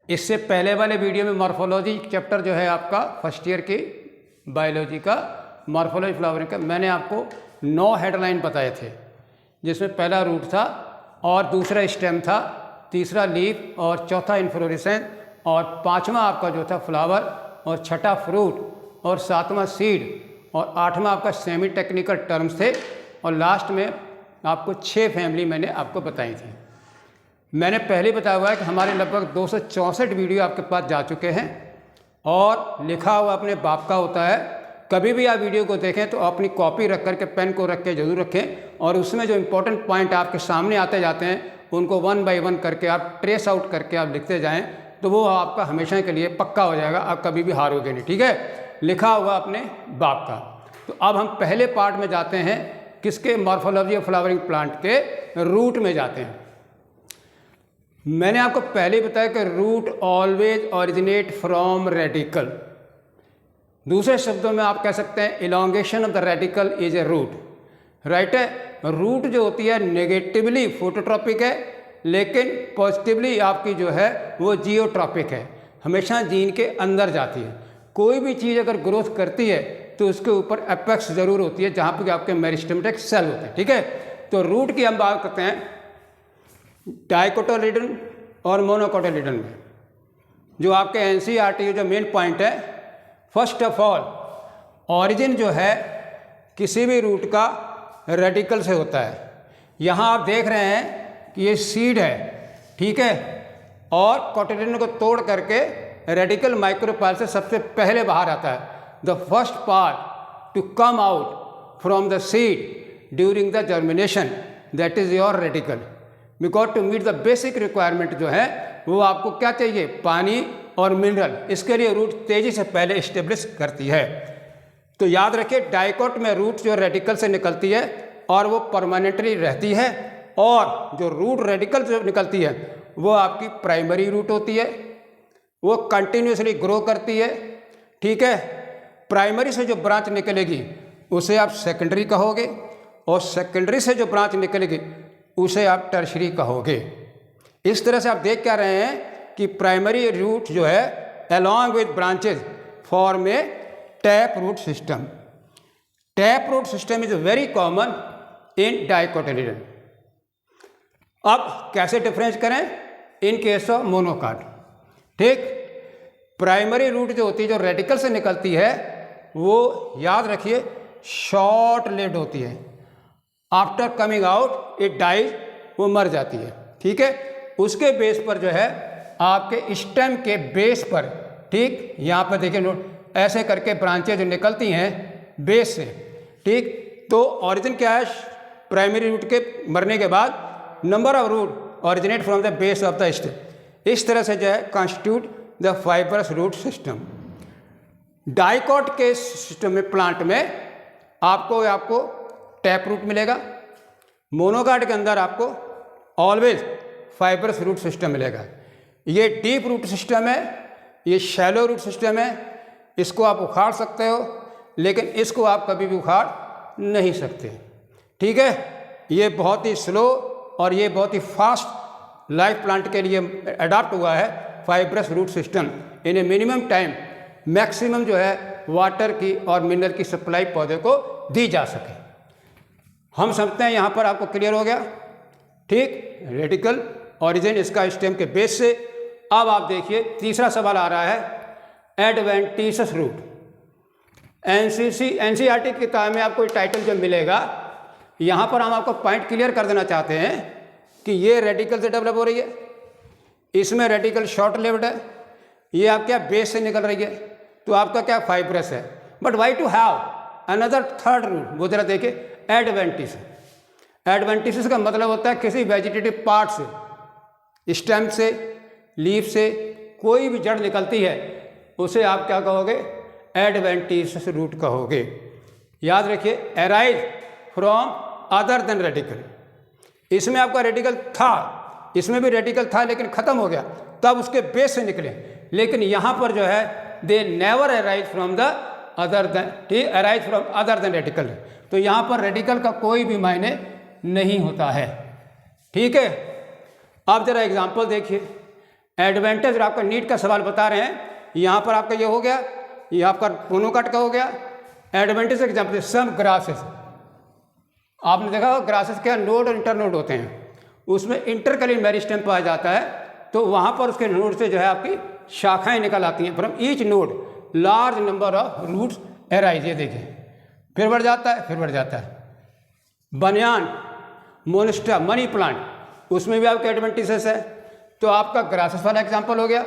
इससे पहले वाले वीडियो में मॉर्फोलॉजी चैप्टर जो है आपका फर्स्ट ईयर की बायोलॉजी का मॉर्फोलॉजी फ्लावरिंग का, मैंने आपको 9 हेडलाइन बताए थे, जिसमें पहला रूट था और दूसरा स्टेम था, तीसरा लीफ और चौथा इन्फ्लोरेसेंस और पांचवा आपका जो था फ्लावर और छठा फ्रूट और सातवां सीड और आठवां आपका सेमी टेक्निकल टर्म्स थे और लास्ट में आपको 6 फैमिली मैंने आपको बताई थी। मैंने पहले बताया हुआ है कि हमारे लगभग 264 वीडियो आपके पास जा चुके हैं और लिखा हुआ अपने बाप का होता है। कभी भी आप वीडियो को देखें तो अपनी कॉपी रख करके पेन को रख के जरूर रखें और उसमें जो इम्पोर्टेंट पॉइंट आपके सामने आते जाते हैं उनको 1 बाय 1 करके आप ट्रेस आउट करके आप लिखते जाएं तो वो आपका हमेशा के लिए पक्का हो जाएगा, आप कभी भी हारोगे नहीं। ठीक है, लिखा हुआ अपने बाप का। तो अब हम पहले पार्ट में जाते हैं, किसके? मॉर्फोलॉजी ऑफ फ्लावरिंग प्लांट के रूट में जाते हैं। मैंने आपको पहले बताया कि root always originate from radicle. दूसरे शब्दों में आप कह सकते हैं elongation of the radicle is a root. Right है, रूट जो होती है नेगेटिवली फोटोट्रॉपिक है, लेकिन पॉजिटिवली आपकी जो है वो जियोट्रॉपिक है, हमेशा जीन के अंदर जाती है। कोई भी चीज़ अगर ग्रोथ करती है तो उसके ऊपर एपेक्स जरूर होती है जहाँ पर आपके मेरिस्टेमेटिक सेल होते हैं। ठीक है, तो रूट की हम बात करते हैं डाइकोटोलिडन और मोनोकोटोलिडन में। जो आपके एनसीईआरटी जो मेन पॉइंट है, फर्स्ट ऑफ ऑल ऑरिजिन जो है किसी भी रूट का रेडिकल से होता है। यहाँ आप देख रहे हैं कि ये सीड है, ठीक है, और कोटिलिडन को तोड़ करके रेडिकल माइक्रोपाइल से सबसे पहले बाहर आता है। The first part to come out from the seed during the germination, that is your radicle. Because to meet the basic requirement जो है वो आपको क्या चाहिए? पानी और मिनरल। इसके लिए रूट तेजी से पहले इस्टेब्लिश करती है। तो याद रखिए, डाइकोट में रूट जो रेडिकल से निकलती है और वो परमानेंटली रहती है, और जो रूट रेडिकल जो निकलती है वो आपकी प्राइमरी रूट होती है, वो कंटिन्यूसली ग्रो करती है। ठीक है, प्राइमरी से जो ब्रांच निकलेगी उसे आप सेकेंडरी कहोगे, और सेकेंडरी से जो ब्रांच निकलेगी उसे आप टर्शरी कहोगे। इस तरह से आप देख क्या रहे हैं कि प्राइमरी रूट जो है along with branches form a tap root system. Tap root system is very common in dicotyledon. अब कैसे डिफरेंस करें इन केस ऑफ मोनोकाट? ठीक, प्राइमरी रूट जो होती है, जो रेडिकल से निकलती है, वो याद रखिए शॉर्ट लिव्ड होती है। After coming out it dies, वो मर जाती है। ठीक है, उसके बेस पर जो है आपके स्टेम के बेस पर, ठीक, यहाँ पर देखिए नोट, ऐसे करके ब्रांचें जो निकलती हैं बेस से। ठीक, तो ऑरिजिन क्या है? प्राइमरी रूट के मरने के बाद number of root originate from the base of the stem. इस तरह से जो है constitute the fibrous root system. Dicot के सिस्टम में, प्लांट में आपको टैप रूट मिलेगा। मोनोकाट के अंदर आपको ऑलवेज फाइबरस रूट सिस्टम मिलेगा। ये डीप रूट सिस्टम है, ये शैलो रूट सिस्टम है। इसको आप उखाड़ सकते हो, लेकिन इसको आप कभी भी उखाड़ नहीं सकते। ठीक है, ये बहुत ही स्लो और ये बहुत ही फास्ट लाइफ प्लांट के लिए अडॉप्ट हुआ है fibrous root system. In a minimum time maximum जो है वाटर की और मिनरल की सप्लाई पौधे को दी जा सके। हम समझते हैं यहाँ पर आपको क्लियर हो गया। ठीक, रेडिकल ऑरिजिन इसका स्टेम के बेस से। अब आप देखिए तीसरा सवाल आ रहा है एडवेंटिशियस रूट। एनसीईआरटी की किताब में आपको टाइटल जो मिलेगा, यहाँ पर हम आपको पॉइंट क्लियर कर देना चाहते हैं कि ये रेडिकल से डेवलप हो रही है, इसमें रेडिकल शॉर्ट लिव्ड है, ये आप क्या बेस से निकल रही है, तो आपका क्या फाइब्रस है। But why to have another third root? वो जरा देखिए, एडवेंटिस। एडवेंटिसिस का मतलब होता है किसी वेजिटेटिव पार्ट से, स्टेम से, लीफ से कोई भी जड़ निकलती है उसे आप क्या कहोगे? एडवेंटिशियस रूट कहोगे। याद रखिए, arise from other than radical. इसमें आपका रेडिकल था, इसमें भी रेडिकल था लेकिन खत्म हो गया, तब उसके बेस से निकले। लेकिन यहाँ पर जो है they never arise from the other than, ठीक, arise from other than radical. तो यहाँ पर रेडिकल का कोई भी मायने नहीं होता है। ठीक है, अब जरा एग्जाम्पल देखिए। एडवांटेज आपका नीट का सवाल बता रहे हैं, यहाँ पर आपका ये हो गया, ये आपका मोनोकॉट का हो गया। एडवांटेज एग्जाम्पल सम ग्रासेस, आपने देखा होगा ग्रासेस क्या नोड और इंटरनोड होते हैं, उसमें इंटरकलिंग मेरिस्टेम पाया जाता है, तो वहाँ पर उसके नोड से जो है आपकी शाखाएं निकल आती हैं। From each node large number of roots arise, ये देखिए फिर बढ़ जाता है, फिर बढ़ जाता है। बनियान, मोनिस्ट्रा, मनी प्लांट, उसमें भी आपके एडवांटेजेस है। तो आपका ग्रासेस वाला एग्जाम्पल हो गया,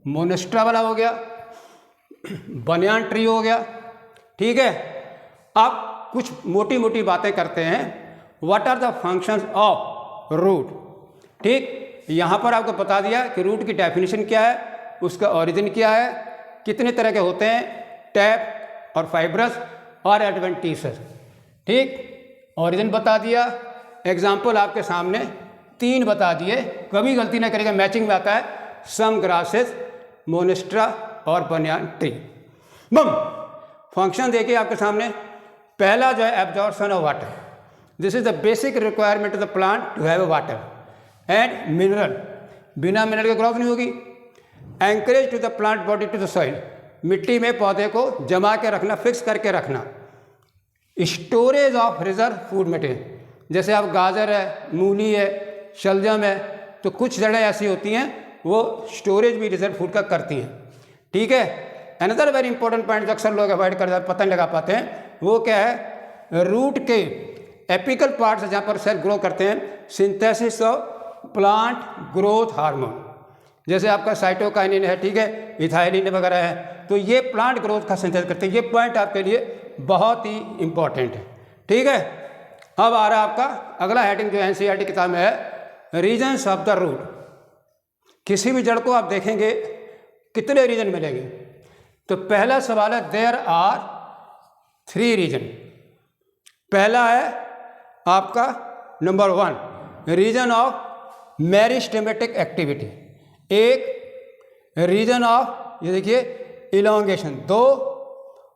मोनिस्ट्रा वाला हो गया, बनियान ट्री हो गया, ठीक है। अब कुछ मोटी मोटी बातें करते हैं, what are the functions of root, ठीक। यहाँ पर आपको बता दिया कि रूट की डेफिनेशन क्या है, उसका ओरिजिन क्या है, कितने तरह के होते हैं, टैप और फाइब्रस और एडवेंटिसेस, ठीक। ओरिजिन बता दिया, एग्जाम्पल आपके सामने 3 बता दिए, कभी गलती ना करेगा, मैचिंग में आता है सम ग्रासेस, मोनिस्ट्रा और बनियान ट्री। बम फंक्शन देखिए आपके सामने, पहला जो है absorption of water, this is the basic requirement of the plant to have water and mineral, बिना मिनरल के ग्रोथ नहीं होगी। Anchorage to the plant body to the soil, मिट्टी में पौधे को जमा के रखना, फिक्स करके रखना। Storage of reserve food material, जैसे आप गाजर है, मूली है, शलजम है, तो कुछ जड़ें ऐसी होती हैं वो स्टोरेज भी रिजर्व फूड का करती हैं, ठीक है। अनदर वेरी इंपॉर्टेंट पॉइंट जो अक्सर लोग अवॉइड कर जाते, पता नहीं लगा पाते हैं, वो क्या है, रूट के एपिकल पार्ट से जहाँ पर सेल ग्रो करते हैं, synthesis of plant growth hormone, जैसे आपका साइटोकाइनिन है, ठीक है, इथाइलिन वगैरह है, तो ये प्लांट ग्रोथ का सिंथेसिस करते हैं। ये पॉइंट आपके लिए बहुत ही इंपॉर्टेंट है, ठीक है। अब आ रहा आपका अगला हेडिंग जो एनसीईआरटी किताब में है, रीजन्स ऑफ द रूट। किसी भी जड़ को आप देखेंगे कितने रीजन मिलेंगे, तो पहला सवाल है देयर आर 3 रीजन। पहला है आपका number 1 region of meristematic activity, एक रीजन ऑफ ये देखिए इलोंगेशन 2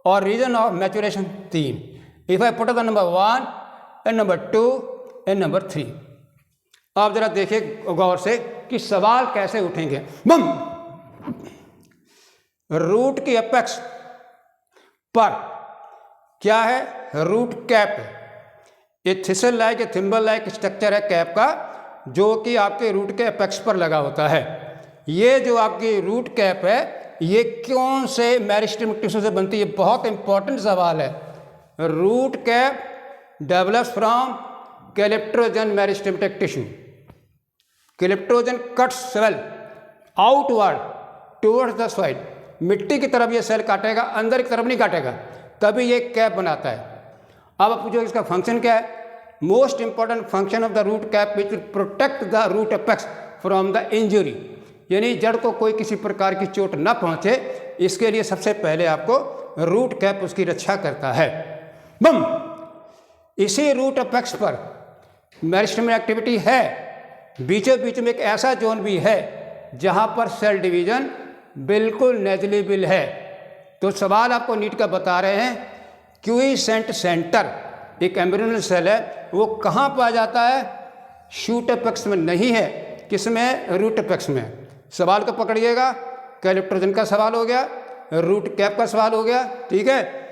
और region of maturation 3। If I put the number 1 and number 2 and number 3, आप जरा देखिए गौर से कि सवाल कैसे उठेंगे। बम रूट की अपेक्स पर क्या है, रूट कैप है, ये thistle like thimble like structure है कैप का, जो कि आपके रूट के अपेक्स पर लगा होता है। ये जो आपकी रूट कैप है, ये कौन से मेरिस्टेमिक टिश्यू से बनती है, बहुत इंपॉर्टेंट सवाल है। Root cap develops from calyptrogen meristematic tissue. Calyptrogen cuts cell outward towards the soil, मिट्टी की तरफ ये सेल काटेगा, अंदर की तरफ नहीं काटेगा, तभी ये कैप बनाता है। अब आप पूछो इसका फंक्शन क्या है, most important function of the root cap which will protect the root apex from the injury, यानी जड़ को कोई किसी प्रकार की चोट न पहुंचे, इसके लिए सबसे पहले आपको रूट कैप उसकी रक्षा करता है। बम इसी रूट अपेक्स पर मेरिस्टेम एक्टिविटी है, बीचों बीच में एक ऐसा जोन भी है जहां पर सेल डिवीजन बिल्कुल नेग्लिजिबल है। तो सवाल आपको नीट का बता रहे हैं, क्यूइसेंट सेंटर एक एम्ब्रियोनल सेल है, वो कहाँ पाया जाता है, शूट अपेक्स में नहीं है, किसमें, रूट अपेक्स में। सवाल को पकड़िएगा, कैलेप्ट्रोजन का सवाल हो गया, रूट कैप का सवाल हो गया, ठीक है।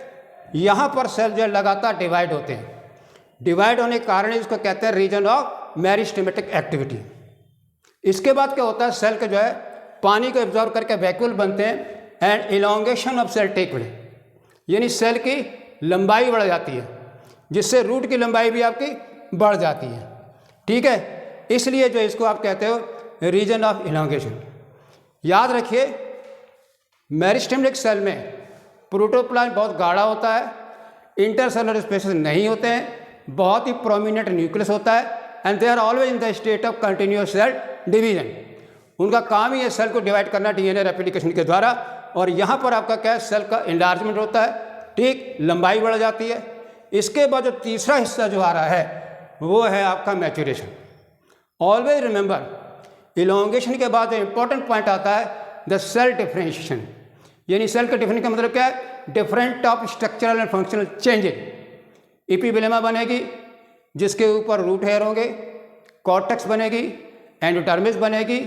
यहाँ पर सेल जो लगातार डिवाइड होते हैं, डिवाइड होने के कारण इसको कहते हैं रीजन ऑफ मेरिस्टेमेटिक एक्टिविटी। इसके बाद क्या होता है, सेल के जो है पानी को एब्जॉर्ब करके वैक्यूल बनते हैं and elongation of cell take place, यानी सेल की लंबाई बढ़ जाती है, जिससे रूट की लंबाई भी आपकी बढ़ जाती है, ठीक है। इसलिए जो इसको आप कहते हो रीजन ऑफ इलोंगेशन। याद रखिए मेरिस्टेमेटिक सेल में प्रोटोप्लाज्म बहुत गाढ़ा होता है, इंटरसेलुलर स्पेसेस नहीं होते हैं, बहुत ही प्रोमिनेंट न्यूक्लियस होता है and they are always in the state of continuous cell division. उनका काम ही है सेल को डिवाइड करना डीएनए रेप्लिकेशन के द्वारा, और यहाँ पर आपका क्या है, सेल का एनलार्जमेंट होता है, ठीक, लंबाई बढ़ जाती है। इसके बाद जो तीसरा हिस्सा जो आ रहा है वो है आपका मैच्योरेशन। ऑलवेज रिमेंबर इलोंगेशन के बाद जो इंपॉर्टेंट पॉइंट आता है द सेल डिफरेंशिएशन, यानी सेल का डिफरेंट का मतलब क्या है, different of structural and functional changes. Epiblema बनेगी जिसके ऊपर रूट हेयर होंगे, कॉर्टेक्स बनेगी, एंडोडर्मिस बनेगी,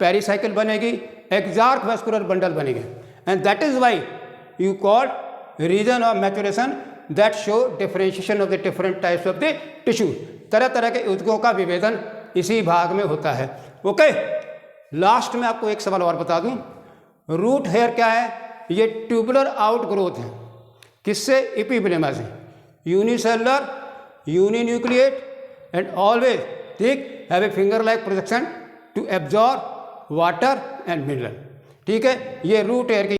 पेरिसाइकिल बनेगी, एक्सार्क वेस्कुलर बंडल बनेगी, and that is why you call region of maturation that show differentiation of the different types of the tissue. तरह तरह के ऊतकों का विभेदन इसी भाग में होता है। ओके, लास्ट में आपको एक सवाल और बता दूं, रूट हेयर क्या है? ये ट्यूबुलर आउट ग्रोथ है। किससे? एपिब्लेमा से। यूनिसेलुलर, यूनिन्यूक्लिएट एंड ऑलवेज ठीक have a finger like projection to absorb water and mineral. ठीक है, ये रूट हेयर की